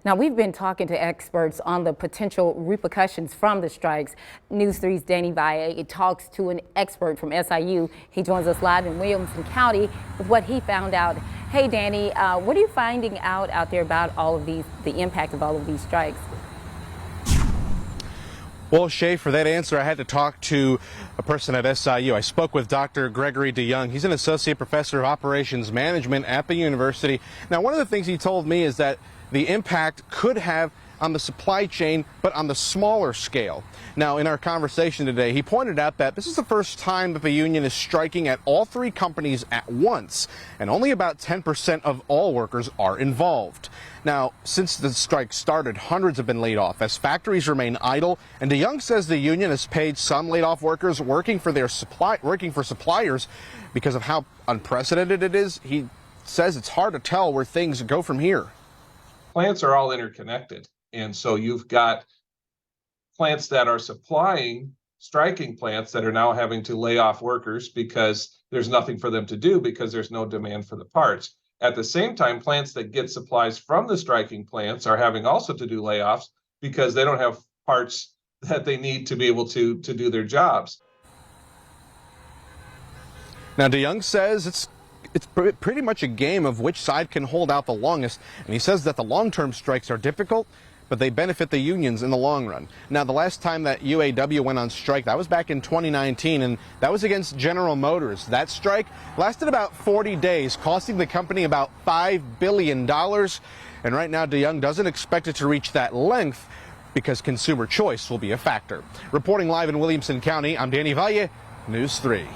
Now, we've been talking to experts on the potential repercussions from the strikes. News 3's Danny Valle talks to an expert from SIU. He joins us live in Williamson County with what he found out. Hey, Danny, what are you finding out there about all of these, the impact of all of these strikes? Well, Shay, for that answer, I had to talk to a person at SIU. I spoke with Dr. Gregory DeYoung. He's an associate professor of operations management at the university. Now, one of the things he told me is that the impact could have on the supply chain, but on the smaller scale. Now, in our conversation today, he pointed out that this is the first time that the union is striking at all three companies at once, and only about 10% of all workers are involved. Now, since the strike started, hundreds have been laid off as factories remain idle, and DeYoung says the union has paid some laid off workers working for suppliers because of how unprecedented it is. He says it's hard to tell where things go from here. Plants are all interconnected. And so you've got plants that are supplying striking plants that are now having to lay off workers because there's nothing for them to do because there's no demand for the parts. At the same time, plants that get supplies from the striking plants are having also to do layoffs because they don't have parts that they need to be able to do their jobs. Now, DeYoung says it's pretty much a game of which side can hold out the longest, and he says that the long-term strikes are difficult, but they benefit the unions in the long run. Now, the last time that UAW went on strike, that was back in 2019, and that was against General Motors. That strike lasted about 40 days, costing the company about $5 billion. And right now, DeYoung doesn't expect it to reach that length because consumer choice will be a factor. Reporting live in Williamson County, I'm Danny Valle, News 3.